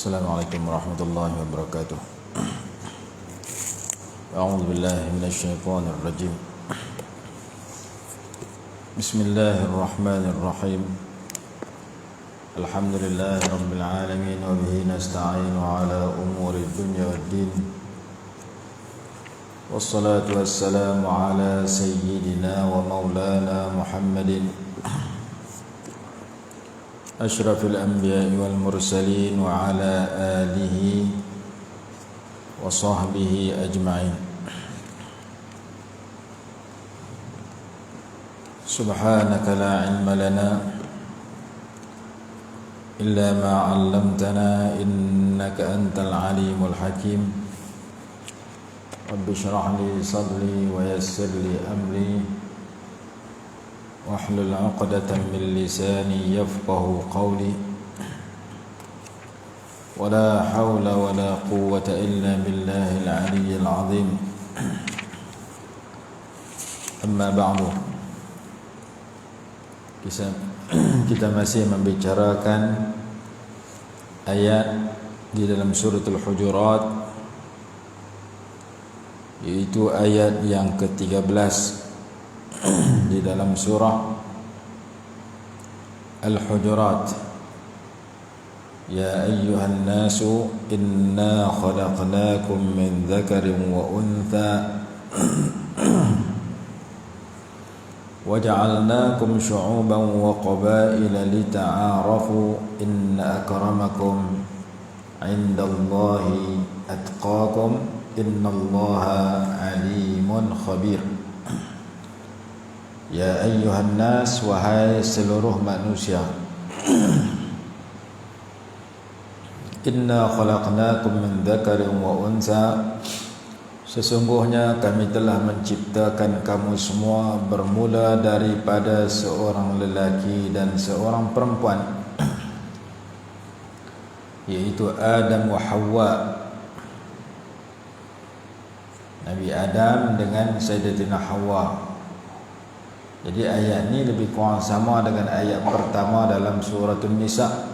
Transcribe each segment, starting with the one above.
Assalamualaikum warahmatullahi wabarakatuh. A'udzu billahi minasyaitonir rajim. Bismillahirrahmanirrahim. Alhamdulillahi rabbil alamin wa bihi nasta'inu ala umuri dunya waddin. Wassalatu wassalamu ala sayyidina wa maulana Muhammadin asyrafil anbiya'i wal mursalin wa ala alihi wa sahbihi ajma'in. Subhanaka la ilma lana illa ma 'allamtana innaka antal alimul hakim. Rabbi shrah li sadri wa yassir li amri wahlul 'uqdatam min lisani yafqahu qawli. Wala hawla wala quwwata illa billahil 'aliyyil 'azim. Amma ba'du. Kita masih membicarakan ayat di dalam suratul Hujurat, yaitu ayat yang ke-13 di dalam surah Al-Hujurat. Ya ayyuhan nasu inna khalaqnakum min dzakarin wa untha waja'alnakum syu'uban wa qabaila lita'arafu inna akramakum 'indallahi atqakum innallaha 'alimun khabir. Ya ayyuhan nas, wahai seluruh manusia, inna khalaqnakum min dzakarin wa unsa, sesungguhnya kami telah menciptakan kamu semua bermula daripada seorang lelaki dan seorang perempuan, yaitu Adam wa Hawa, Nabi Adam dengan Sayyidatina Hawa. Jadi ayat ini lebih kurang sama dengan ayat pertama dalam surah An-Nisa.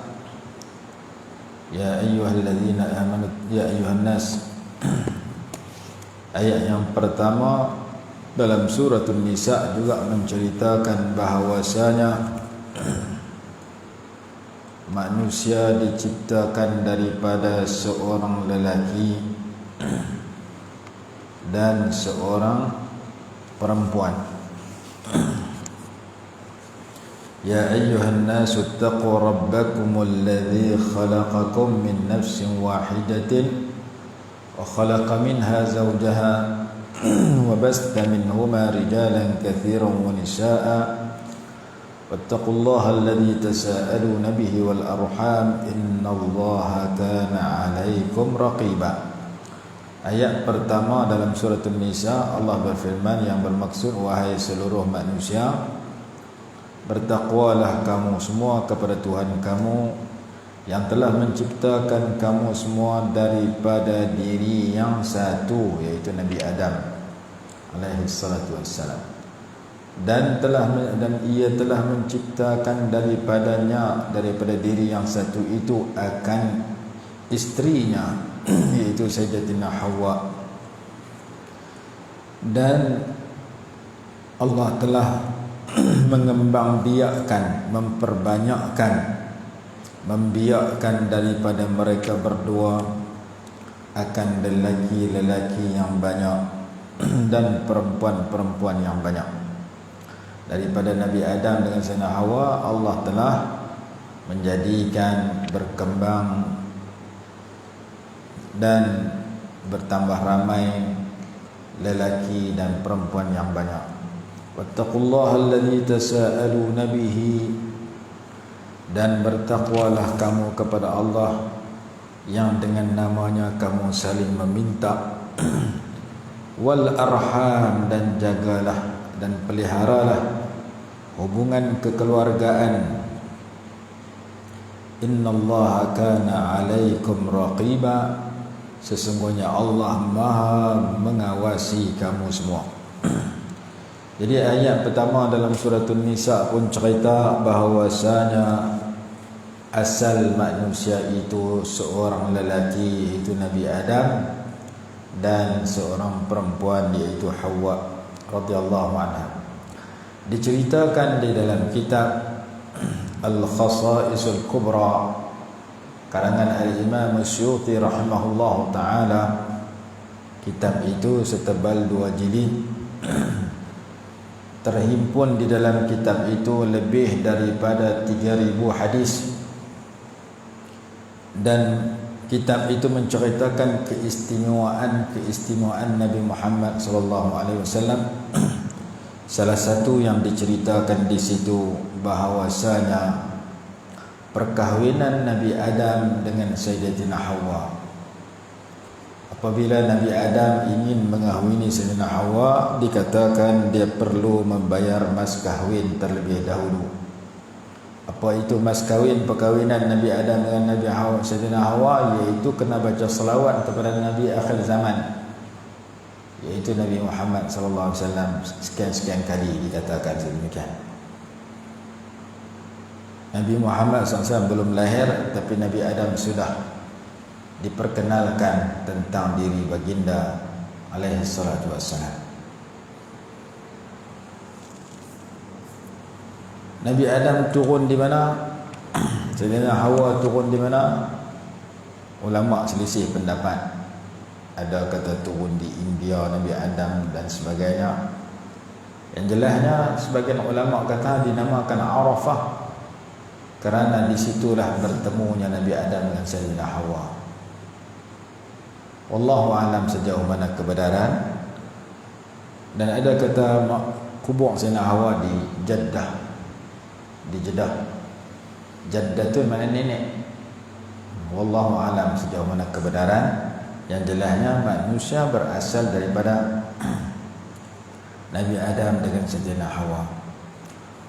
Ya ayyuhalladzina amanu ya ayyuhan nas. Ayat yang pertama dalam surah An-Nisa juga menceritakan bahawasanya manusia diciptakan daripada seorang lelaki dan seorang perempuan. Ya ayyuhan nasu ittaqu rabbakumul ladzi khalaqakum min nafsin wahidatin wa khalaqa minha zawjaha wa basta minhuma rijalan katsiran wa nisaa'a wattaqullaha alladzi tasaaluna bihi wal arham innallaha kana 'alaikum raqiba. Ayat pertama dalam surah An-Nisa, Allah berfirman yang bermaksud, wahai seluruh manusia, bertakwalah kamu semua kepada Tuhan kamu yang telah menciptakan kamu semua daripada diri yang satu, yaitu Nabi Adam alaihi salatu wassalam, dan ia telah menciptakan daripada diri yang satu itu akan istrinya, yaitu Sayyidatina Hawa. Dan Allah telah mengembangbiakkan, membiakkan daripada mereka berdua akan lelaki-lelaki yang banyak dan perempuan-perempuan yang banyak. Daripada Nabi Adam dengan Sayyidatina Hawa, Allah telah menjadikan berkembang dan bertambah ramai lelaki dan perempuan yang banyak. Wattaqullaha alladzi tasaaluna bihi, dan bertakwalah kamu kepada Allah yang dengan namanya kamu saling meminta. Wal arham, dan jagalah dan peliharalah hubungan kekeluargaan. Innallaha kana 'alaikum raqiba, sesungguhnya Allah Maha mengawasi kamu semua. Jadi ayat pertama dalam surah An-Nisa pun cerita bahawasanya asal manusia itu seorang lelaki iaitu Nabi Adam dan seorang perempuan iaitu Hawa radhiyallahu anha. Diceritakan di dalam kitab Al-Khasa'isul Kubra karangan Al-Imam Suyuti rahimahullahu ta'ala. Kitab itu setebal 2 jilid. Terhimpun di dalam kitab itu lebih daripada 3,000 hadis. Dan kitab itu menceritakan keistimewaan Nabi Muhammad sallallahu alaihi wasallam. Salah satu yang diceritakan di situ bahawasanya perkahwinan Nabi Adam dengan Sayyidatina Hawa. Apabila Nabi Adam ingin mengahwini Sayyidatina Hawa, dikatakan dia perlu membayar mas kahwin terlebih dahulu. Apa itu mas kahwin? Perkahwinan Nabi Adam dengan Nabi Hawa, Sayyidatina Hawa, iaitu kena baca selawat kepada Nabi akhir zaman, iaitu Nabi Muhammad sallallahu alaihi wasallam sekian-sekian kali dikatakan sedemikian. Nabi Muhammad SAW belum lahir, tapi Nabi Adam sudah diperkenalkan tentang diri baginda alaihi salatu wassalam. Nabi Adam turun di mana? Sayyidina Hawa turun di mana? Ulama selisih pendapat. Ada kata turun di India Nabi Adam dan sebagainya. Yang jelasnya sebagian ulama kata dinamakan Arafah kerana disitulah bertemunya Nabi Adam dengan Sayyidina Hawa. Wallahu a'lam sejauh mana kebenaran. Dan ada kata kubur Sayyidina Hawa di Jeddah. Di Jeddah. Jeddah tu mana nenek. Wallahu a'lam sejauh mana kebenaran. Yang jelasnya manusia berasal daripada Nabi Adam dengan Sayyidina Hawa.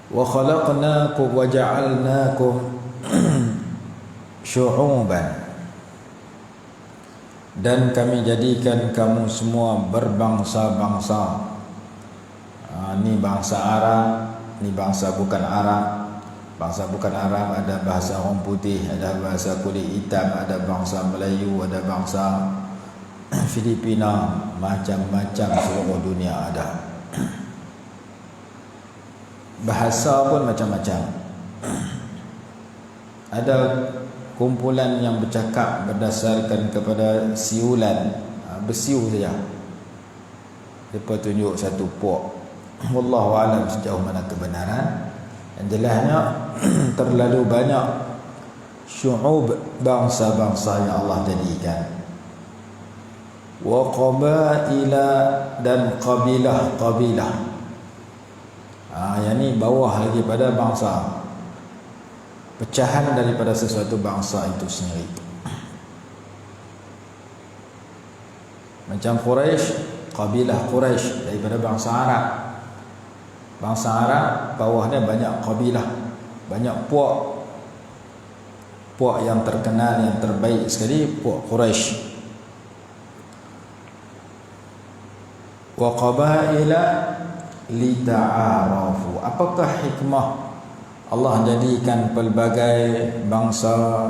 Wa khalaqnakum wa ja'alnakum syu'uban, dan kami jadikan kamu semua berbangsa-bangsa. Ni bangsa Arab, ni bangsa bukan Arab. Bangsa bukan Arab ada bahasa orang putih, ada bahasa kulit hitam, ada bangsa Melayu, ada bangsa Filipina, macam-macam seluruh dunia ada. Bahasa pun macam-macam. Ada kumpulan yang bercakap berdasarkan kepada siulan, bersiul saja. Mereka tunjuk satu puak. Wallahu a'lam sejauh mana kebenaran. Yang jelasnya terlalu banyak syu'ub, bangsa-bangsa yang Allah jadikan. Wa qabaila, dan qabilah-qabilah. Yang ni bawah lagi pada bangsa, pecahan daripada sesuatu bangsa itu sendiri. Macam Quraisy, qabilah Quraisy daripada bangsa Arab. Bangsa Arab bawahnya banyak qabilah, banyak puak. Puak yang terkenal, yang terbaik sekali puak Quraisy. Wa qabaila lita'arafu. Apakah hikmah Allah jadikan pelbagai bangsa,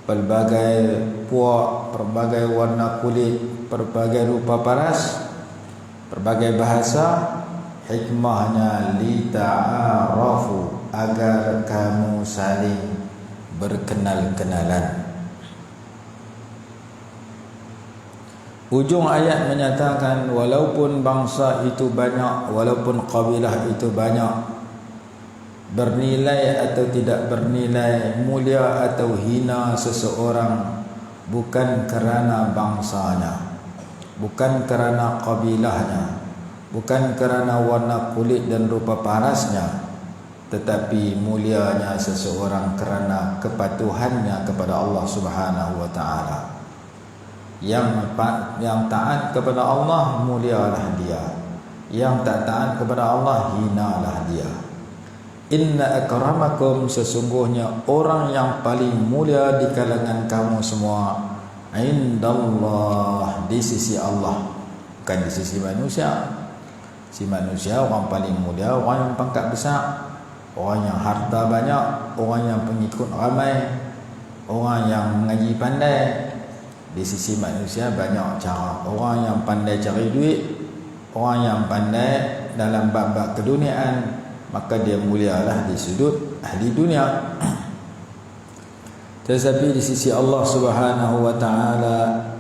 pelbagai puak, pelbagai warna kulit, pelbagai rupa paras, pelbagai bahasa? Hikmahnya lita'arafu, agar kamu saling berkenal-kenalan. Ujung ayat menyatakan walaupun bangsa itu banyak, walaupun kabilah itu banyak, bernilai atau tidak bernilai, mulia atau hina seseorang bukan kerana bangsanya, bukan kerana kabilahnya, bukan kerana warna kulit dan rupa parasnya, tetapi mulianya seseorang kerana kepatuhannya kepada Allah Subhanahu wa taala. Yang taat kepada Allah, mulialah dia. Yang tak taat kepada Allah, hinalah dia. Inna akramakum, sesungguhnya orang yang paling mulia di kalangan kamu semua, indallah, di sisi Allah, bukan di sisi manusia. Si manusia orang paling mulia, orang yang pangkat besar, orang yang harta banyak, orang yang pengikut ramai, Orang yang mengaji pandai, di sisi manusia banyak cara. Orang yang pandai cari duit, orang yang pandai dalam bab-bab keduniaan, maka dia mulialah di sudut ahli dunia. Tetapi di sisi Allah Subhanahu wa taala,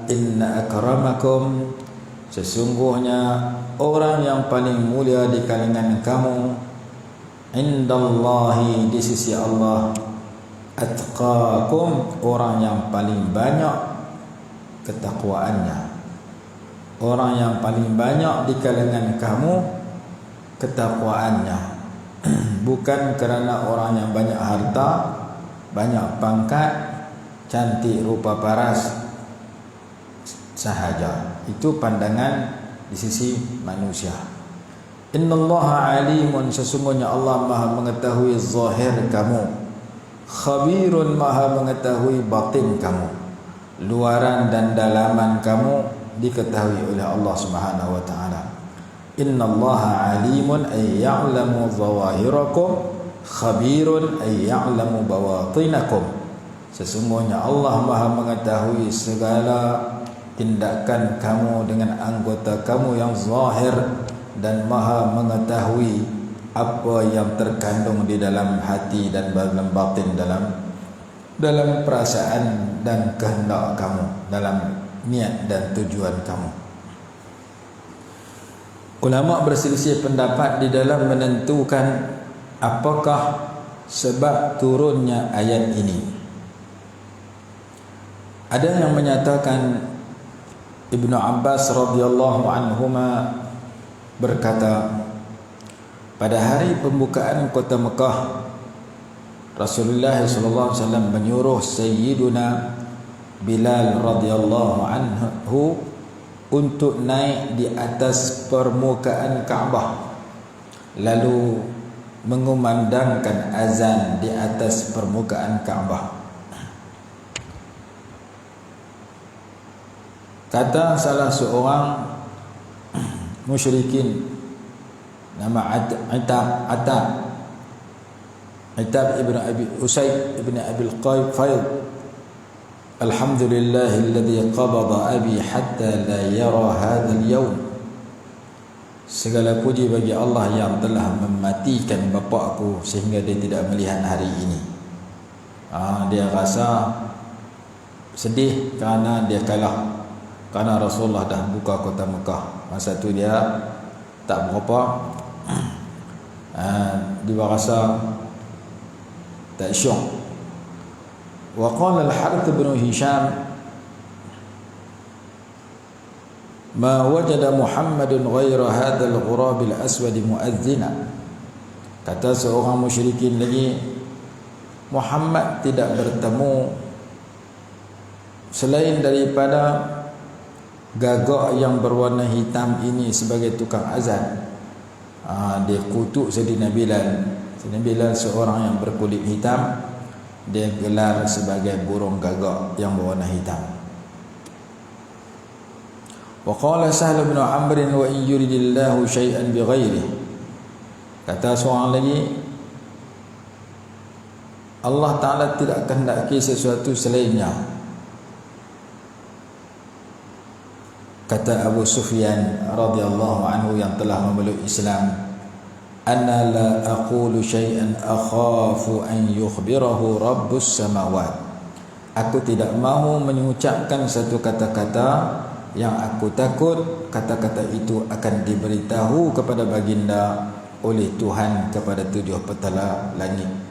inna akramakum, sesungguhnya orang yang paling mulia di kalangan kamu, indallahi, di sisi Allah, atqakum, orang yang paling banyak ketakwaannya. Orang yang paling banyak di kalangan kamu ketakwaannya. Bukan kerana orang yang banyak harta, banyak pangkat, cantik rupa paras sahaja. Itu pandangan di sisi manusia. Innallaha alimun, sesungguhnya Allah Maha mengetahui zahir kamu, khabirun, Maha mengetahui batin kamu, luaran dan dalaman kamu diketahui oleh Allah Subhanahu wa taala. Innallaha alimun ay ya'lamu zawahirakum, khabirun ay ya'lamu bawatinakum. Sesungguhnya Allah Maha mengetahui segala tindakan kamu dengan anggota kamu yang zahir, dan Maha mengetahui apa yang terkandung di dalam hati dan dalam batin, dalam perasaan dan kehendak kamu, dalam niat dan tujuan kamu. Ulama berselisih pendapat di dalam menentukan apakah sebab turunnya ayat ini. Ada yang menyatakan Ibnu Abbas radhiyallahu anhuma berkata, pada hari pembukaan kota Mekah, Rasulullah sallallahu alaihi wasallam menyuruh Sayyiduna Bilal radhiyallahu anhu untuk naik di atas permukaan Kaabah, lalu mengumandangkan azan di atas permukaan Kaabah. Kata salah seorang musyrikin, nama Atab ibn Abi Usayd ibn Abi al-Qayd, alhamdulillahilladzi qabada abi hatta la yara hadha al-yawm. Segala puji bagi Allah yang telah mematikan bapakku sehingga dia tidak melihat hari ini. Dia rasa sedih kerana dia kalah, kerana Rasulullah dah buka kota Mekah. Masa tu dia tak berapa, dia rasa tak syok. Wa qala al-Harith bin Hisham, ma wajada Muhammadun ghaira hadzal ghurab al-aswad mu'adhdhina. Kata seorang musyrikin lagi, Muhammad tidak bertemu selain daripada gagak yang berwarna hitam ini sebagai tukang azan. Dia kutuk Sayyidina Bilal. Sayyidina Bilal seorang yang berkulit hitam, dia gelar sebagai burung gagak yang berwarna hitam. Wa qala Sahl bin Amr, wa in yuridillahu syai'an bighairihi. Kata seorang lagi, Allah Ta'ala tidak kehendaki sesuatu selainnya. Kata Abu Sufyan radhiyallahu anhu yang telah memeluk Islam, ana la aqulu syai'an akhafu an yukhbirahu rabbus samawat. Aku tidak mahu mengucapkan satu kata-kata yang aku takut kata-kata itu akan diberitahu kepada baginda oleh Tuhan kepada 7 petala langit.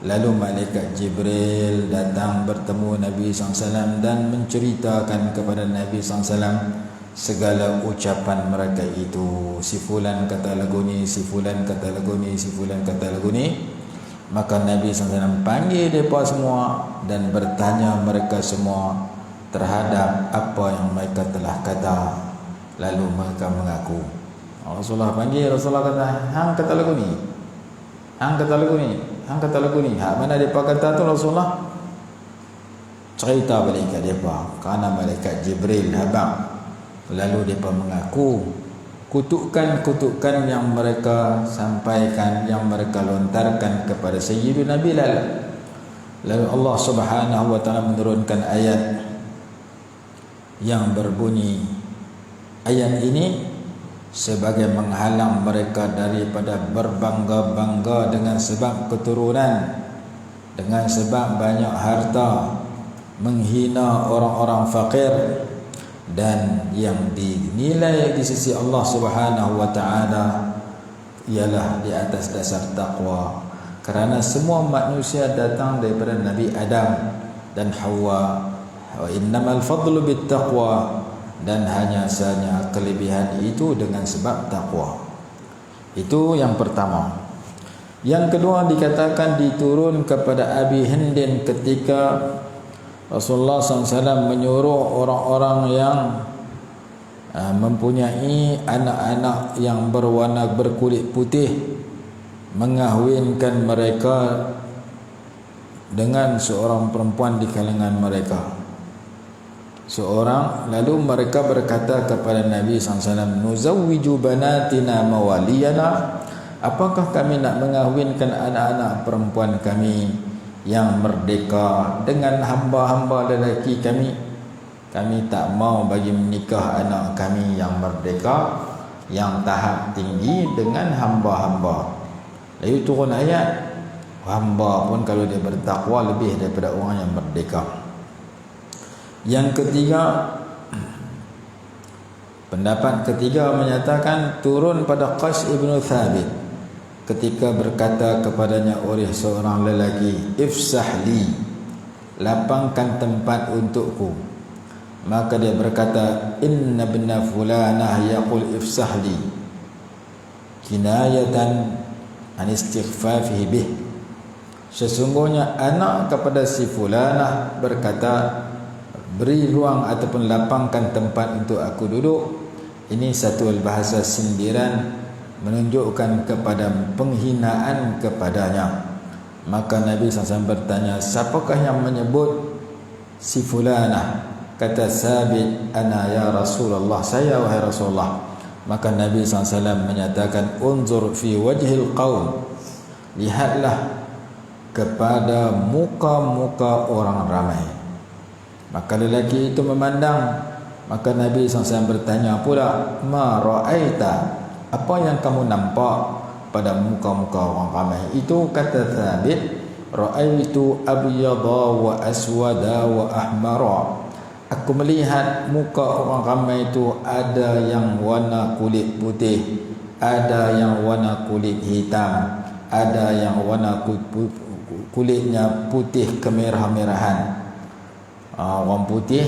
Lalu malaikat Jibril datang bertemu Nabi SAW dan menceritakan kepada Nabi SAW segala ucapan mereka itu. Si fulan kata lagu ni, si fulan kata lagu ni, si fulan kata lagu ni. Maka Nabi SAW panggil mereka semua dan bertanya mereka semua terhadap apa yang mereka telah kata. Lalu mereka mengaku. Rasulullah panggil, Rasulullah kata, hang kata lagu ni, hang kata lagu ni, hang kata lagu ni. Hak mana mereka kata tu Rasulullah cerita balik kat mereka, kerana malaikat Jibril habang. Lalu mereka mengaku kutukan-kutukan yang mereka sampaikan, yang mereka lontarkan kepada Sayyidina Bilal. Lalu Allah Subhanahu wa taala menurunkan ayat yang berbunyi, ayat ini sebagai menghalang mereka daripada berbangga-bangga dengan sebab keturunan, dengan sebab banyak harta, menghina orang-orang fakir, dan yang dinilai di sisi Allah Subhanahu wa taala ialah di atas dasar takwa. Kerana semua manusia datang daripada Nabi Adam dan Hawa. Wa innamal fadlu bit taqwa, dan hanya sahaja kelebihan itu dengan sebab takwa. Itu yang pertama. Yang kedua dikatakan diturun kepada Abi Hindin ketika Rasulullah SAW menyuruh orang-orang yang mempunyai anak-anak yang berwarna berkulit putih mengahwinkan mereka dengan seorang perempuan di kalangan mereka. Lalu mereka berkata kepada Nabi SAW, nuzawwiju banatina mawaliyana, apakah kami nak mengahwinkan anak-anak perempuan kami yang merdeka dengan hamba-hamba lelaki kami? Kami tak mau bagi menikah anak kami yang merdeka, yang tahap tinggi dengan hamba-hamba. Lalu turun ayat, hamba pun kalau dia bertakwa lebih daripada orang yang merdeka. Yang ketiga, pendapat ketiga menyatakan turun pada Qais ibn Thabit ketika berkata kepadanya oleh seorang lelaki, ifsahli, lapangkan tempat untukku. Maka dia berkata, inna ibna fulanah yaqul ifsahli, kinayatan an istighfafihi bih. Sesungguhnya anak kepada si fulanah berkata, beri ruang ataupun lapangkan tempat untuk aku duduk. Ini satu bahasa sindiran menunjukkan kepada penghinaan kepadanya. Maka Nabi SAW bertanya, siapakah yang menyebut si fulanah? Kata Sabit, ana ya Rasulullah, saya wahai Rasulullah. Maka Nabi SAW menyatakan, unzur fi wajhil qaum, lihatlah kepada muka-muka orang ramai. Maka lelaki itu memandang. Maka Nabi SAW bertanya pula, ma ra'aita, apa yang kamu nampak pada muka-muka orang ramai itu? Kata Thabit, ra'aitu abyada wa aswada wa ahmara, aku melihat muka orang ramai itu ada yang warna kulit putih, ada yang warna kulit hitam, ada yang warna kulitnya putih kemerah-merahan. Orang putih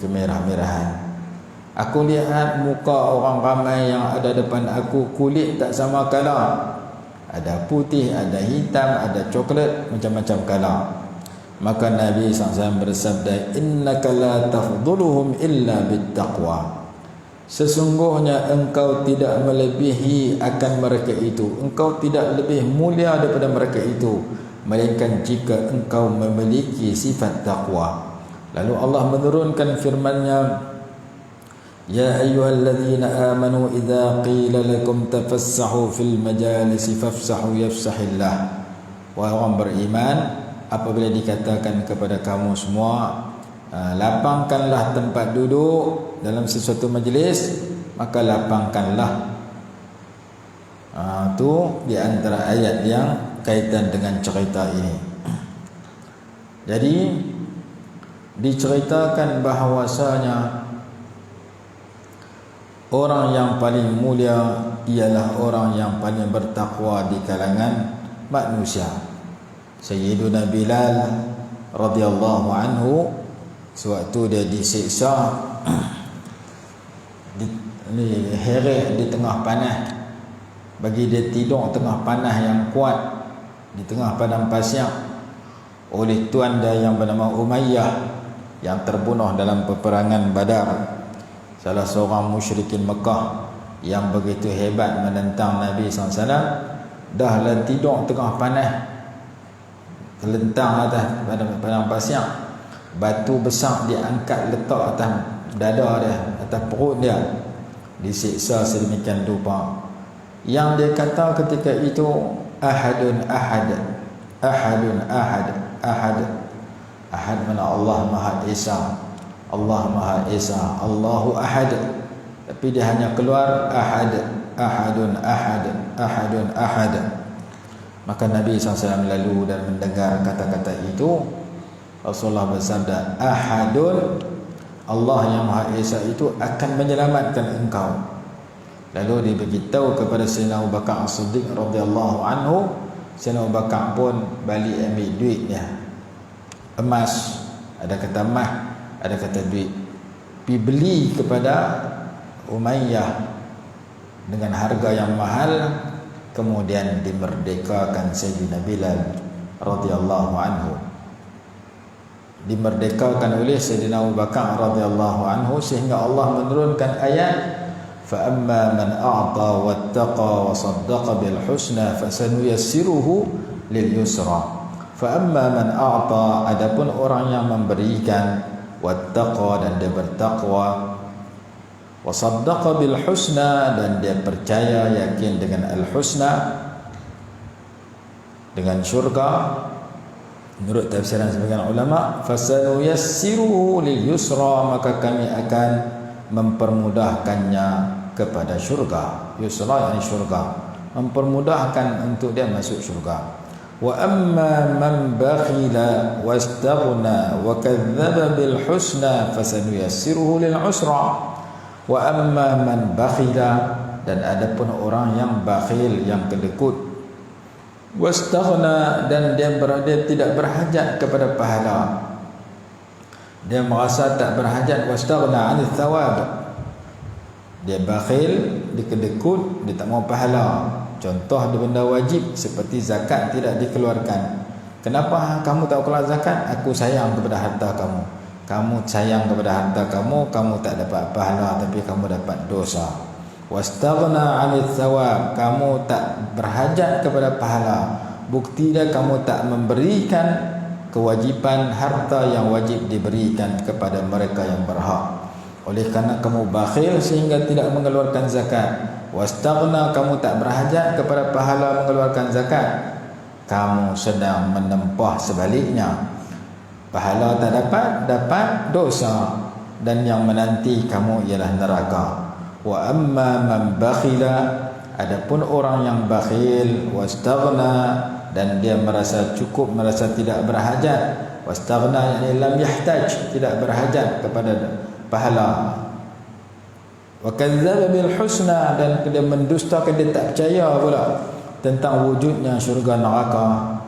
kemerah-merahan. Aku lihat muka orang ramai yang ada depan aku, kulit tak sama kala, ada putih, ada hitam, ada coklat, macam-macam kala. Maka Nabi SAW bersabda, innaka la tafduluhum illa bittaqwa, sesungguhnya engkau tidak melebihi akan mereka itu, engkau tidak lebih mulia daripada mereka itu, melainkan jika engkau memiliki sifat taqwa. Lalu Allah menurunkan firman-Nya, ya ayyuhalladzina amanu idza qila lakum tafassahu fil majalisi fafsahu yafsahillah. Wahai orang beriman, apabila dikatakan kepada kamu semua, lapangkanlah tempat duduk dalam sesuatu majlis, maka lapangkanlah. Itu di antara ayat yang kaitan dengan cerita ini. Jadi diceritakan bahawasanya orang yang paling mulia ialah orang yang paling bertakwa di kalangan manusia. Sayyiduna Bilal radhiyallahu anhu, sewaktu dia disiksa heret di tengah panah, bagi dia tidur tengah panah yang kuat di tengah padang pasir oleh tuan dia yang bernama Umayyah yang terbunuh dalam peperangan Badar, salah seorang musyrikin Mekah yang begitu hebat menentang Nabi SAW. Dah lah tidur tengah panah, terlentang atas padang pasir, batu besar diangkat letak atas dada dia, atas perut dia, disiksa sedemikian rupa. Yang dia kata ketika itu, ahadun ahad, ahadun ahad, ahad. Ahad mana Allah Maha Esa. Allah Maha Esa. Allahu Ahad. Tapi dia hanya keluar ahad, ahadun ahad, ahadun ahad. Maka Nabi SAW lalu dan mendengar kata-kata itu. Rasulullah bersabda, ahadun, Allah yang Maha Esa itu akan menyelamatkan engkau. Lalu diberitahu kepada Sayyidina Abu Bakar As-Siddiq radhiyallahu anhu. Sayyidina Abu Bakar pun balik ambil duitnya, emas, ada kata mah, ada kata duit, pergi beli kepada Umayyah dengan harga yang mahal. Kemudian dimerdekakan Sayyidina Bilal radhiyallahu anhu, dimerdekakan oleh Sayyidina Abu Bakar radhiyallahu anhu, sehingga Allah menurunkan ayat fa amma man a'ta wattaqa wa saddaqa bil husna fasanuyassiruhu lil yusra. Fa amma man a'ta, adapun orang yang memberikan, wattaqa dan dia bertakwa, wa saddaqa bil husna dan dia percaya yakin dengan al husna, dengan syurga. Menurut tafsiran sebagian ulama, fasanuyassiruhu lil yusra, maka kami akan mempermudahkannya kepada syurga. Yusra yang syurga, mempermudahkan untuk dia masuk syurga. Wa amma man bakhila wastaghna wa kadzdzaba bil husna fasanuyassiruhu lil usra. Wa amma man bakhila, dan adapun orang yang bakhil, yang kedekut, wastaghna, dan dia tidak berhajat kepada pahala, dia merasa tak berhajat, wastaghna 'anil thawab, dia bakhil, dia kedekut, dia tak mau pahala. Contoh di benda wajib seperti zakat tidak dikeluarkan. Kenapa kamu tak keluar zakat? Aku sayang kepada harta kamu. Kamu sayang kepada harta kamu, kamu tak dapat pahala tapi kamu dapat dosa. Wastaghna 'anil thawab, kamu tak berhajat kepada pahala. Bukti dia kamu tak memberikan kewajipan harta yang wajib diberikan kepada mereka yang berhak. Oleh kerana kamu bakhil sehingga tidak mengeluarkan zakat. Wastaghna, kamu tak berhajat kepada pahala mengeluarkan zakat. Kamu sedang menempah sebaliknya. Pahala tak dapat, dapat dosa, dan yang menanti kamu ialah neraka. Wa amma man bakhila, adapun orang yang bakhil, wastaghna, dan dia merasa cukup, merasa tidak berhajat. Wastaghna yani lam yahtaj, tidak berhajat kepada pahala. Wa kadzdzaba bil husna, dan dia mendustakan, dia tak percaya pula tentang wujudnya syurga neraka,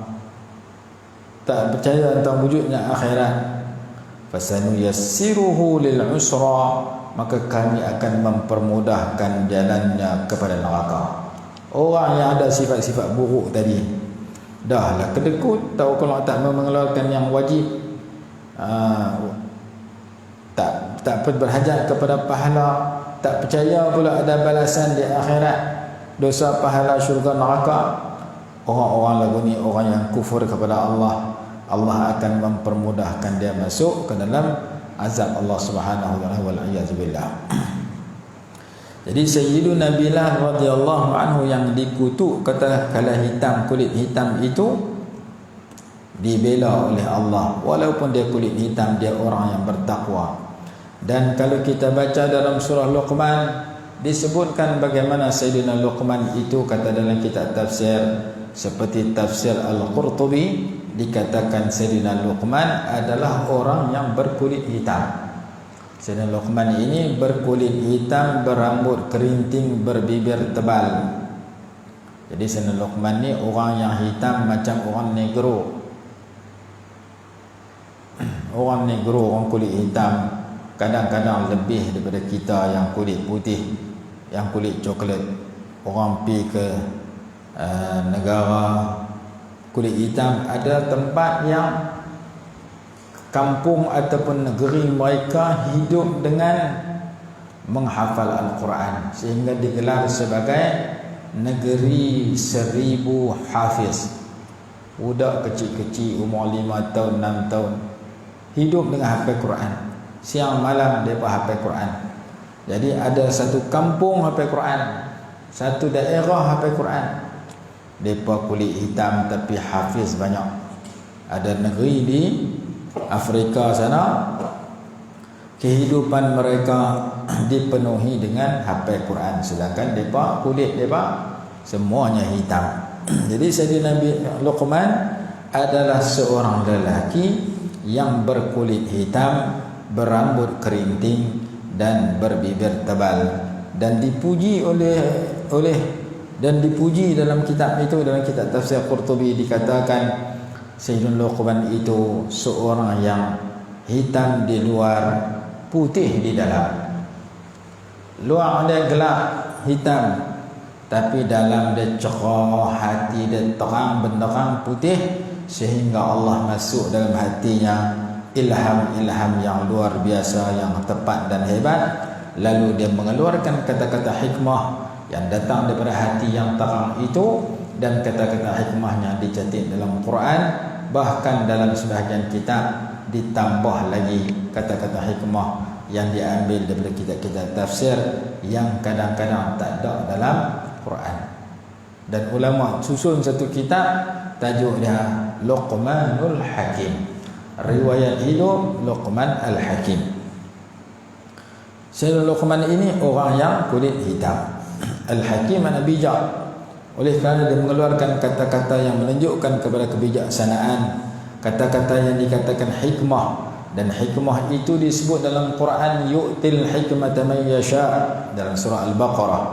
tak percaya tentang wujudnya akhirat. Fasanuyassiruhu lil usra, maka kami akan mempermudahkan jalannya kepada neraka. Orang yang ada sifat-sifat buruk tadi, dah lah kedekut, tahu kalau tak mengeluarkan yang wajib, tak berhajat kepada pahala, tak percaya pula ada balasan di akhirat, dosa, pahala, syurga, neraka. Orang-orang lagu ni orang yang kufur kepada Allah, Allah akan mempermudahkan dia masuk ke dalam azab Allah Subhanahu wa ta'ala, wal iyaz billah. Jadi Sayyiduna Bilal radhiyallahu anhu yang dikutuk, kata kala hitam, kulit hitam itu dibela oleh Allah, walaupun dia kulit hitam, dia orang yang bertakwa. Dan kalau kita baca dalam surah Luqman, disebutkan bagaimana Sayyidina Luqman itu, kata dalam kitab tafsir seperti tafsir Al-Qurtubi, dikatakan Sayyidina Luqman adalah orang yang berkulit hitam. Sayyidina Luqman ini berkulit hitam, berambut kerinting, berbibir tebal. Jadi Sayyidina Luqman ni orang yang hitam macam orang negro. Orang negro, orang kulit hitam, kadang-kadang lebih daripada kita yang kulit putih, yang kulit coklat. Orang pergi ke negara kulit hitam, ada tempat yang kampung ataupun negeri mereka hidup dengan menghafal Al-Quran, sehingga digelar sebagai negeri 1000 hafiz. Budak kecil-kecil umur 5 tahun, 6 tahun hidup dengan hafal Quran. Siang malam mereka hafal Quran. Jadi ada satu kampung hafal Quran, satu daerah hafal Quran. Mereka kulit hitam tapi hafiz banyak. Ada negeri di Afrika sana, kehidupan mereka dipenuhi dengan hafal Quran, sedangkan mereka kulit mereka semuanya hitam. Jadi Sayyidina Nabi Luqman adalah seorang lelaki yang berkulit hitam, berambut kerinting dan berbibir tebal, dan dipuji dan dipuji dalam kitab itu, dalam kitab tafsir Qurtubi dikatakan Sayyidina Luqman itu seorang yang hitam di luar, putih di dalam. Luar dia gelap hitam, tapi dalam dia cerah, hati dia terang benderang putih, sehingga Allah masuk dalam hatinya ilham-ilham yang luar biasa, yang tepat dan hebat. Lalu dia mengeluarkan kata-kata hikmah yang datang daripada hati yang terang itu, dan kata-kata hikmahnya dicatat dalam Quran. Bahkan dalam sebahagian kitab ditambah lagi kata-kata hikmah yang diambil daripada kitab-kitab tafsir yang kadang-kadang tak ada dalam Quran. Dan ulama susun satu kitab, tajuk dia Luqmanul Hakim, riwayat hidup Luqman Al-Hakim. Sayyidina Luqman ini orang yang kulit hitam. Al-Hakim makna bijak. Oleh kerana dia mengeluarkan kata-kata yang menunjukkan kepada kebijaksanaan, kata-kata yang dikatakan hikmah. Dan hikmah itu disebut dalam Quran, yu'til hikmata man yasha', dalam surah Al-Baqarah.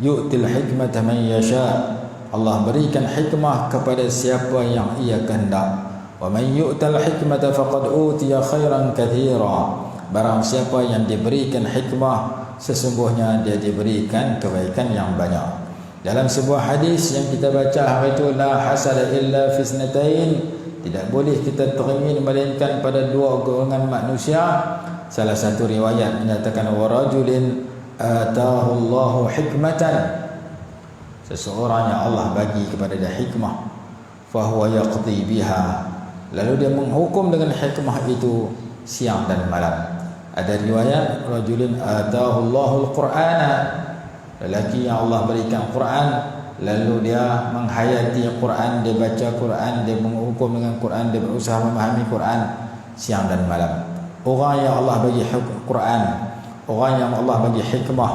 Yu'til hikmata man yasha', Allah berikan hikmah kepada siapa yang ia kehendak. Wa man yu'tal hikmata faqad utiya khairan katsira, barang siapa yang diberikan hikmah, sesungguhnya dia diberikan kebaikan yang banyak. Dalam sebuah hadis yang kita baca hari itu, la hasada illa fi isnatain, tidak boleh kita teringin melainkan pada dua golongan manusia. Salah satu riwayat menyatakan wa rajulin atahu Allahu hikmatan, seseorang yang Allah bagi kepada dia hikmah, fa huwa yaqdi biha, lalu dia menghukum dengan hikmah itu siang dan malam. Ada riwayat rajulin atahu Allahul Qur'ana, lelaki yang Allah berikan Quran, lalu dia menghayati Quran, dia baca Quran, dia menghukum dengan Quran, dia berusaha memahami Quran siang dan malam. Orang yang Allah bagi Quran, orang yang Allah bagi hikmah,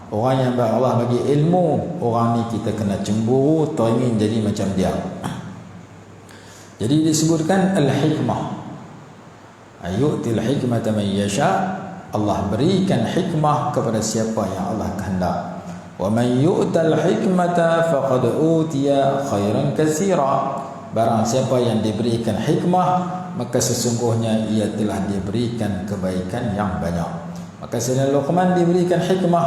orang yang Allah bagi ilmu, orang ni kita kena cemburu, teringin jadi macam dia. Jadi disebutkan al-hikmah, ayu'til hikmata man yasha', Allah berikan hikmah kepada siapa yang Allah kehendak. Wa man yu'tal hikmata faqad utiya khairan katsira, barang siapa yang diberikan hikmah, maka sesungguhnya ia telah diberikan kebaikan yang banyak. Maka Sayyidina Luqman diberikan hikmah.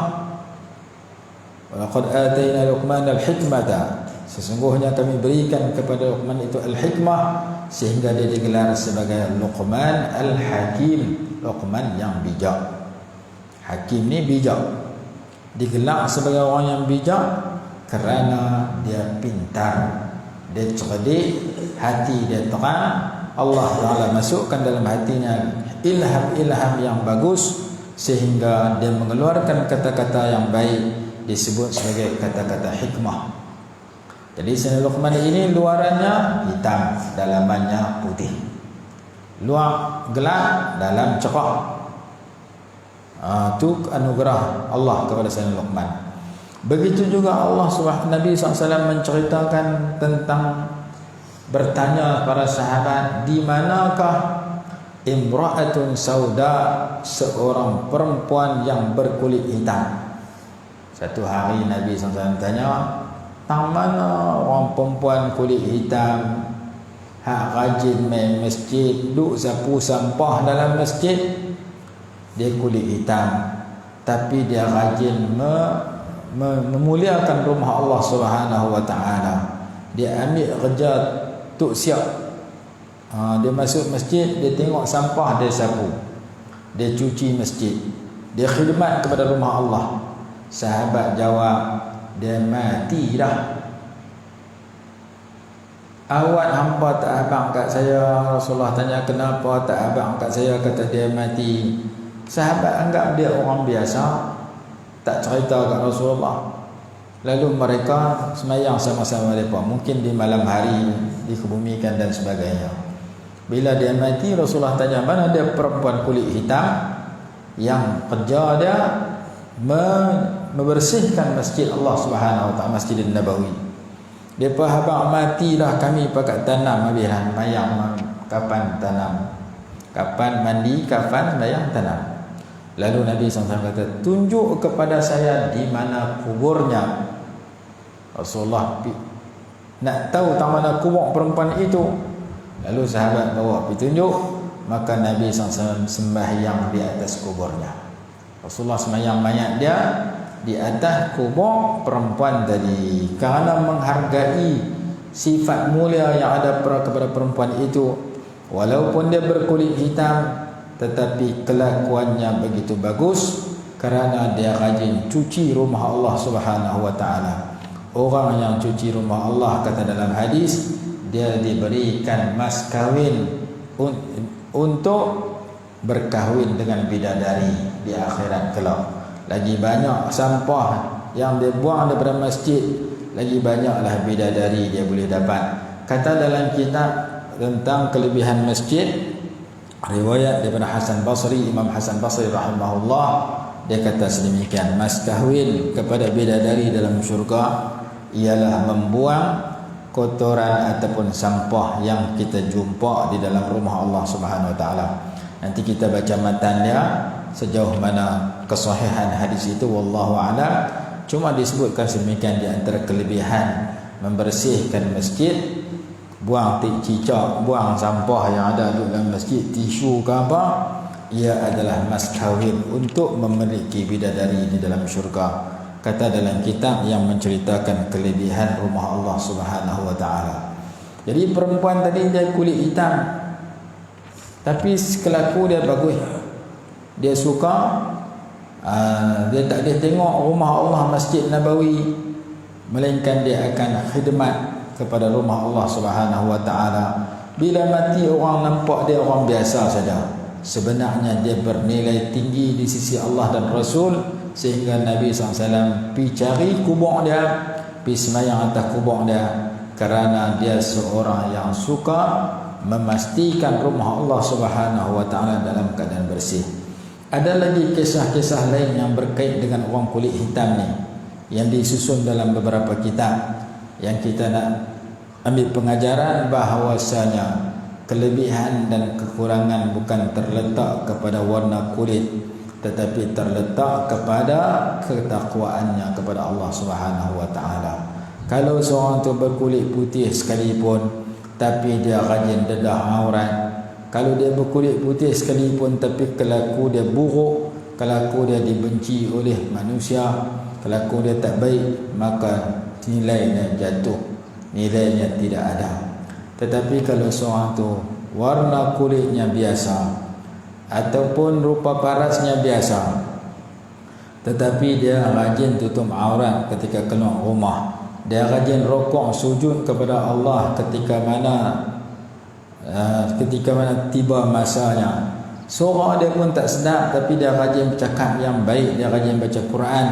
Wa laqad atayna Luqman al-hikmata, sesungguhnya kami berikan kepada Luqman itu al-hikmah, sehingga dia digelar sebagai Luqman al-Hakim, Luqman yang bijak. Hakim ni bijak, digelar sebagai orang yang bijak kerana dia pintar, dia cerdik, hati dia terang. Allah Ta'ala masukkan dalam hatinya ilham-ilham yang bagus, sehingga dia mengeluarkan kata-kata yang baik, disebut sebagai kata-kata hikmah. Jadi Sayyidina Luqman ini luarannya hitam, dalamannya putih. Luar gelap, dalam cerah. Itu anugerah Allah kepada Sayyidina Luqman. Begitu juga Allah Subhanahu Nabi SAW menceritakan tentang, bertanya para sahabat, di manakah imra'atun sauda, seorang perempuan yang berkulit hitam. Satu hari Nabi SAW tanya, tang mana orang perempuan kulit hitam hak rajin main masjid, duk sapu sampah dalam masjid, dia kulit hitam, tapi dia rajin memuliakan rumah Allah Subhanahu wa taala. Dia ambil kerja tuk siap. Dia masuk masjid, dia tengok sampah, dia sapu, dia cuci masjid, dia khidmat kepada rumah Allah. Sahabat jawab, dia mati dah. Awak hampa tak abang kat saya? Rasulullah tanya, kenapa tak abang kat saya? Kata dia mati. Sahabat anggap dia orang biasa, tak cerita kat Rasulullah. Lalu mereka semayang sama-sama mereka, mungkin di malam hari, dikebumikan dan sebagainya. Bila dia mati, Rasulullah tanya, mana dia perempuan kulit hitam yang kerja dia membersihkan masjid Allah Subhanahu wa taala, Masjidin Nabawi. Dia habaq matilah kami pakat tanam habislah mayang, kapan tanam, kapan mandi, kapan mayang tanam. Lalu Nabi SAW kata, tunjuk kepada saya di mana kuburnya. Rasulullah nak tahu tak mana kubur perempuan itu. Lalu sahabat bawa pergi tunjuk, maka Nabi SAW sembahyang di atas kuburnya. Rasulullah sembahyang mayat dia di atas kubur perempuan tadi, kerana menghargai sifat mulia yang ada kepada perempuan itu. Walaupun dia berkulit hitam, tetapi kelakuannya begitu bagus kerana dia rajin cuci rumah Allah Subhanahu wa taala. Orang yang cuci rumah Allah, kata dalam hadis, dia diberikan mas kahwin untuk berkahwin dengan bidadari di akhirat kelak. Lagi banyak sampah yang dia buang daripada masjid, lagi banyaklah bidadari dia boleh dapat. Kata dalam kitab tentang kelebihan masjid, riwayat daripada Hasan Basri, Imam Hasan Basri rahimahullah, dia kata sedemikian, mas kahwin kepada bidadari dalam syurga ialah membuang kotoran ataupun sampah yang kita jumpa di dalam rumah Allah Subhanahu wa taala. Nanti kita baca matan dia sejauh mana kesahihan hadis itu, wallahu a'lam. Cuma disebutkan sedemikian di antara kelebihan membersihkan masjid, buang cicak, buang sampah yang ada di dalam masjid, tisu ke apa, ia adalah mas kahwin untuk memiliki bidadari di dalam syurga. Kata dalam kitab yang menceritakan kelebihan rumah Allah Subhanahu wa taala. Jadi perempuan tadi dia kulit hitam, tapi kelaku dia bagus. Dia suka, dia tak dia tengok rumah Allah Masjid Nabawi, melainkan dia akan khidmat kepada rumah Allah Subhanahu wa taala. Bila mati orang nampak dia orang biasa saja, sebenarnya dia bernilai tinggi di sisi Allah dan Rasul, sehingga Nabi SAW pergi cari kubur dia, pergi semayang atas kubur dia, kerana dia seorang yang suka memastikan rumah Allah Subhanahu wa taala dalam keadaan bersih. Ada lagi kisah-kisah lain yang berkait dengan orang kulit hitam ni, yang disusun dalam beberapa kitab, yang kita nak ambil pengajaran bahawasanya kelebihan dan kekurangan bukan terletak kepada warna kulit, tetapi terletak kepada ketakwaannya kepada Allah Subhanahu wa taala. Kalau seorang tu berkulit putih sekalipun tapi dia rajin dedah aurat, kalau dia berkulit putih sekalipun tapi kelaku dia buruk, kelaku dia dibenci oleh manusia, kelaku dia tak baik, maka nilainya jatuh, nilainya tidak ada. Tetapi kalau seorang tu warna kulitnya biasa ataupun rupa parasnya biasa, tetapi dia rajin tutup aurat ketika keluar rumah, dia rajin rokok sujud kepada Allah ketika mana tiba masanya, suara dia pun tak sedap tapi dia rajin bercakap yang baik, dia rajin baca Quran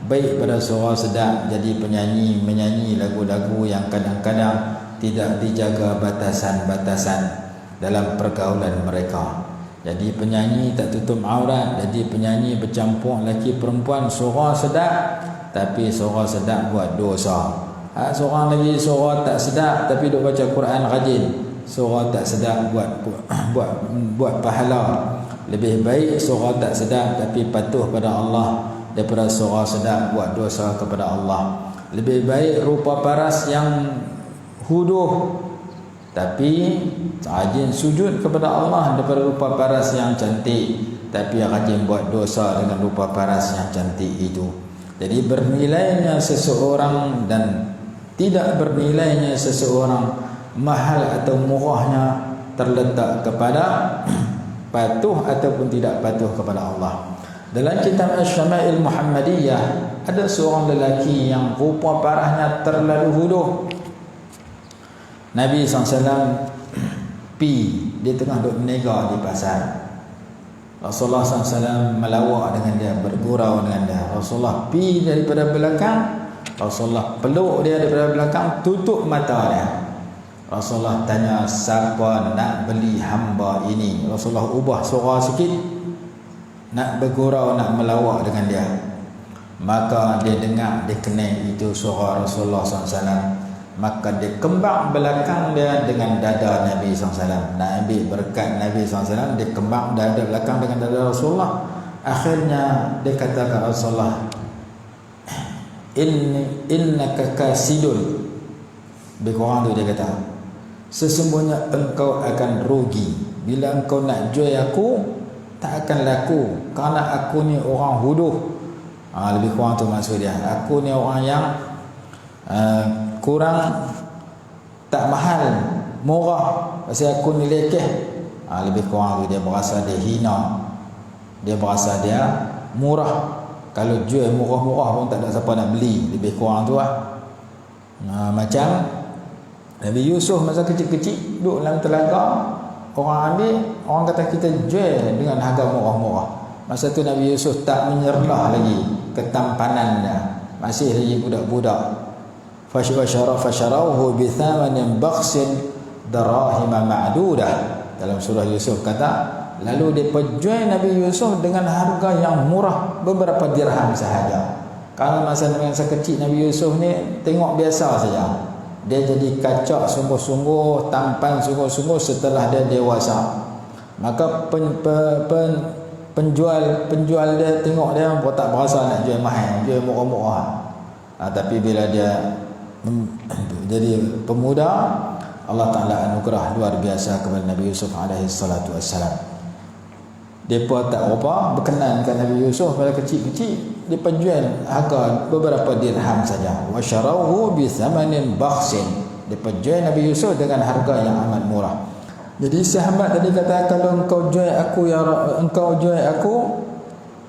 baik pada suara sedap, jadi penyanyi menyanyi lagu-lagu yang kadang-kadang tidak dijaga batasan-batasan dalam pergaulan mereka. Jadi penyanyi tak tutup aurat, jadi penyanyi bercampur lelaki perempuan, suara sedap tapi suara sedap buat dosa. Seorang lagi suara tak sedap tapi duk baca Quran rajin, suara tak sedap buat pahala. Lebih baik suara tak sedap tapi patuh pada Allah daripada suara sedap buat dosa kepada Allah. Lebih baik rupa paras yang huduh tapi rajin sujud kepada Allah daripada rupa paras yang cantik tapi rajin buat dosa dengan rupa paras yang cantik itu. Jadi bernilainya seseorang dan tidak bernilainya seseorang, mahal atau murahnya terletak kepada patuh ataupun tidak patuh kepada Allah. Dalam kitab Asy-Syama'il Muhammadiyah ada seorang lelaki yang rupa parasnya terlalu huduh. Nabi SAW dia tengah duduk berniaga di pasar. Rasulullah SAW melawak dengan dia, bergurau dengan dia. Rasulullah pi daripada belakang, Rasulullah peluk dia daripada belakang, tutup mata dia. Rasulullah tanya, siapa nak beli hamba ini? Rasulullah ubah suara sikit, nak bergurau, nak melawak dengan dia. Maka dia dengar, dia kenal itu suara Rasulullah SAW. Maka dia kembang belakang dia dengan dada Nabi SAW. Nabi berkat Nabi SAW, dia kembang dada belakang dengan dada Rasulullah. Akhirnya dia kata ke Rasulullah, innaka kasidun. Lebih kurang tu dia kata, sesungguhnya engkau akan rugi. Bila engkau nak jual aku, tak akan laku, kerana aku ni orang huduh. Lebih kurang tu maksud dia. Aku ni orang yang kurang, tak mahal, murah, pasal aku ni lekeh. Lebih kurang tu dia berasa dia hina, dia berasa dia murah. Kalau jual murah-murah pun tak ada siapa nak beli. Lebih kurang tu lah. Macam Nabi Yusuf masa kecil-kecil duduk dalam telaga, orang ambil, orang kata kita jual dengan harga murah-murah. Masa tu Nabi Yusuf tak menyerlah lagi ketampanannya, masih lagi budak-budak. Fasharauhu bithamanin bakhsin darahima ma'dudah. Dalam surah Yusuf kata, lalu dia jual Nabi Yusuf dengan harga yang murah, beberapa dirham sahaja. Kalau masa kecil Nabi Yusuf ni tengok biasa saja, dia jadi kacak sungguh-sungguh, tampan sungguh-sungguh setelah dia dewasa. Maka penjual dia tengok dia pun tak berasa nak jual mahal, jual murah-murah. Tapi bila dia jadi pemuda, Allah Ta'ala anugerah luar biasa kepada Nabi Yusuf alaihi salatu wassalam. Mereka tak apa berkenankan Nabi Yusuf pada kecil-kecil, dia penjual harga beberapa dirham saja. Wa syarauhu bi thamanin bakhsin, dia penjual Nabi Yusuf dengan harga yang amat murah. Jadi sahabat tadi kata, kalau engkau jual aku, engkau jual aku,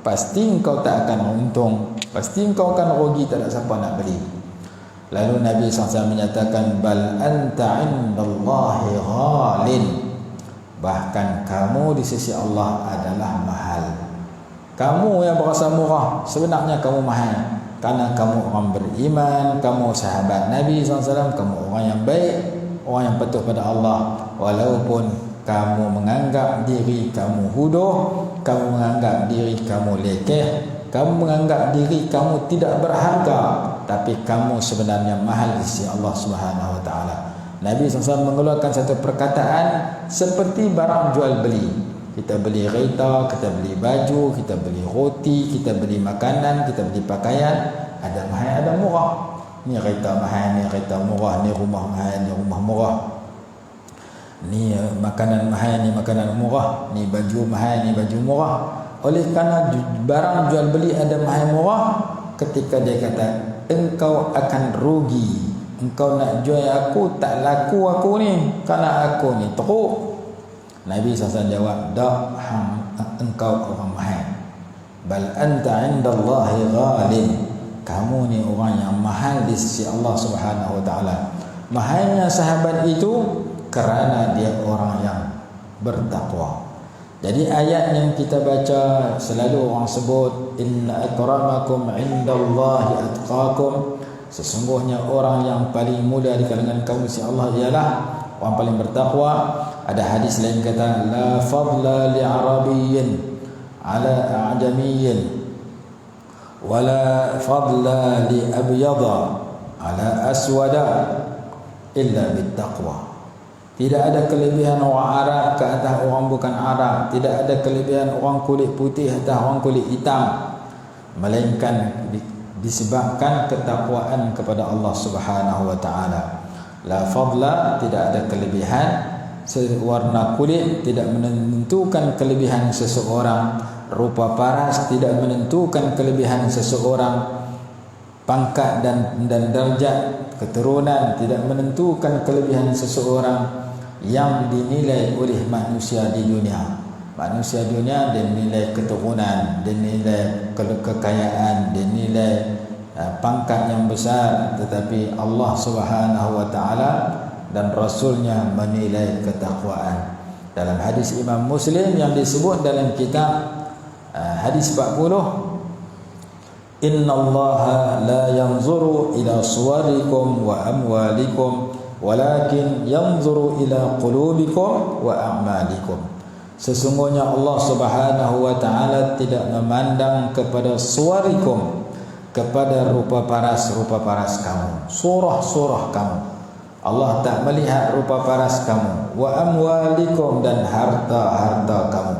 pasti engkau tak akan untung, pasti engkau akan rugi, tak ada siapa nak beli. Lalu Nabi SAW menyatakan, bal anta indallahi ghalin, bahkan kamu di sisi Allah adalah mahal. Kamu yang berasa murah, sebenarnya kamu mahal, karena kamu orang beriman, kamu sahabat Nabi SAW, kamu orang yang baik, orang yang patuh pada Allah. Walaupun kamu menganggap diri kamu huduh, kamu menganggap diri kamu lekeh, kamu menganggap diri kamu tidak berharga, tapi kamu sebenarnya mahal di sisi Allah Subhanahu Wa Taala. Nabi SAW mengeluarkan satu perkataan seperti barang jual beli. Kita beli kereta, kita beli baju, kita beli roti, kita beli makanan, kita beli pakaian. Ada mahal, ada murah. Ni kereta mahal, ni kereta murah, ni rumah mahal, ni rumah murah. Ni makanan mahal, ni makanan murah. Ni baju mahal, ni baju murah. Oleh kerana barang jual beli ada mahal murah, ketika dia kata engkau akan rugi, engkau nak jual aku, tak laku aku ni, kerana aku ni teruk. Nabi SAW jawab, dak, engkau orang mahal. Bal anta indallahi ghalin, kamu ni orang yang mahal di sisi Allah Subhanahu Wa Taala. Mahalnya sahabat itu kerana dia orang yang bertakwa. Jadi ayat yang kita baca selalu orang sebut, inna akramakum indallahi atqakum, sesungguhnya orang yang paling mulia di kalangan kaum si Allah ialah orang paling bertakwa. Ada hadis lain kata, la fadla li arabiyyin ala a'jamiyyin wala fadla li abyada ala aswada illa bittaqwa. Tidak ada kelebihan orang Arab ke atas orang bukan Arab, tidak ada kelebihan orang kulit putih atas orang kulit hitam, melainkan disebabkan ketakwaan kepada Allah Subhanahu Wa Taala. La fadla, tidak ada kelebihan. Warna kulit tidak menentukan kelebihan seseorang. Rupa paras tidak menentukan kelebihan seseorang. Pangkat dan darjat keturunan tidak menentukan kelebihan seseorang. Yang dinilai oleh manusia di dunia, manusia dunia dinilai keturunan, dinilai kekayaan, dinilai pangkat yang besar, tetapi Allah Subhanahu Wa Taala dan Rasulnya menilai ketakwaan. Dalam hadis Imam Muslim yang disebut dalam kitab hadis 40, innallaha la yanzuru ila suwarikum wa amwalikum walakin yanzuru ila qulubikum wa a'malikum. Sesungguhnya Allah Subhanahu wa taala tidak memandang kepada suwarikum, kepada rupa paras kamu, surah kamu. Allah tak melihat rupa paras kamu, wa amwalikum, dan harta kamu.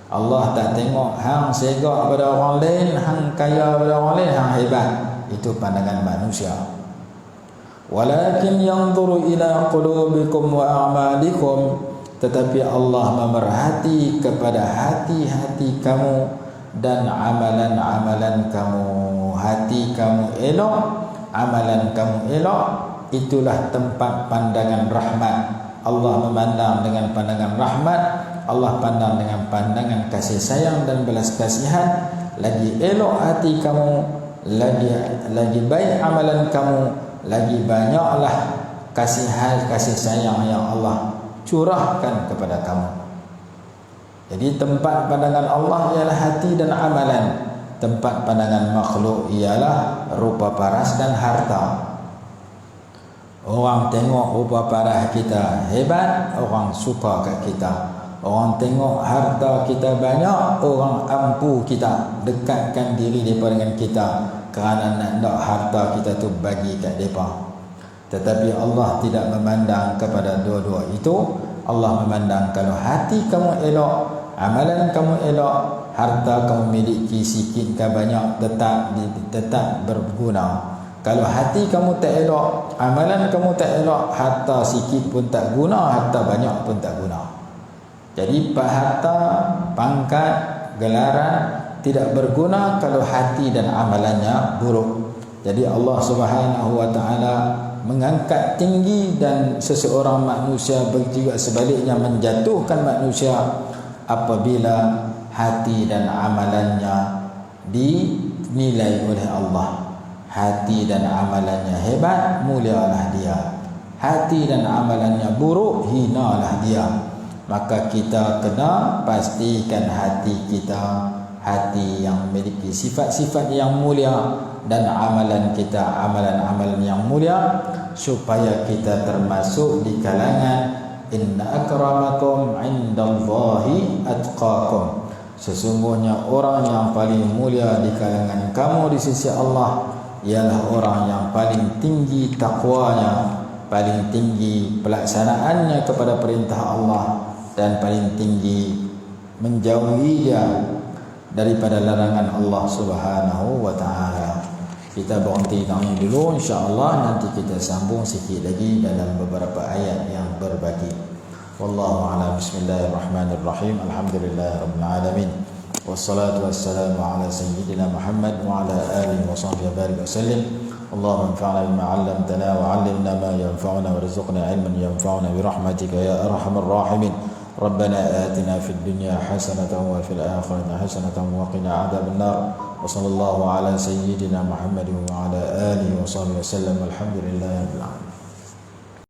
Allah tak tengok hang segak pada orang lain, hang kaya pada orang lain, hang hebat. Itu pandangan manusia. Walakin yanzuru ila qulubikum wa a'malikum, tetapi Allah memerhati kepada hati-hati kamu dan amalan-amalan kamu. Hati kamu elok, amalan kamu elok, itulah tempat pandangan rahmat. Allah memandang dengan pandangan rahmat, Allah pandang dengan pandangan kasih sayang dan belas kasihan. Lagi elok hati kamu, lagi baik amalan kamu, lagi banyaklah kasih sayang yang Allah curahkan kepada kamu. Jadi tempat pandangan Allah ialah hati dan amalan. Tempat pandangan makhluk ialah rupa paras dan harta. Orang tengok rupa paras kita hebat, orang suka kat kita. Orang tengok harta kita banyak, orang ampu kita, dekatkan diri mereka dengan kita, kerana nak harta kita tu bagi kat mereka. Tetapi Allah tidak memandang kepada dua-dua itu. Allah memandang kalau hati kamu elok, amalan kamu elok, harta kamu miliki sikit ke banyak, tetap berguna. Kalau hati kamu tak elok, amalan kamu tak elok, harta sikit pun tak guna, harta banyak pun tak guna. Jadi harta, pangkat, gelaran tidak berguna kalau hati dan amalannya buruk. Jadi Allah Subhanahu wa taala mengangkat tinggi dan seseorang manusia juga sebaliknya menjatuhkan manusia apabila hati dan amalannya dinilai oleh Allah. Hati dan amalannya hebat, mulialah dia. Hati dan amalannya buruk, hinalah dia. Maka kita kena pastikan hati kita hati yang memiliki sifat-sifat yang mulia, dan amalan kita amalan-amalan yang mulia, supaya kita termasuk di kalangan inna akramakum indallahi atqakum. Sesungguhnya orang yang paling mulia di kalangan kamu di sisi Allah ialah orang yang paling tinggi takwanya, paling tinggi pelaksanaannya kepada perintah Allah, dan paling tinggi menjauhi dia daripada larangan Allah Subhanahu wa taala. Kita berhenti tanya dulu, insya-Allah nanti kita sambung sikit lagi dalam beberapa ayat yang berbagi. Wallahu a'lam. Bismillahirrahmanirrahim. Alhamdulillahirabbil alamin. Wassalatu wassalamu ala sayyidina Muhammad wa ala alihi wa sahbihi barik wasallim. Allahumma anfa'na bima 'allamtana wa 'allimna ma yanfa'una warzuqna 'ilman yanfa'una bi rahmatika ya arhamar rahimin. ربنا آتنا في الدنيا حسنة وفي الآخرة حسنة وقنا عذاب النار وصلى الله على سيدنا محمد وعلى آله وصحبه وسلم والحمد لله رب العالمين.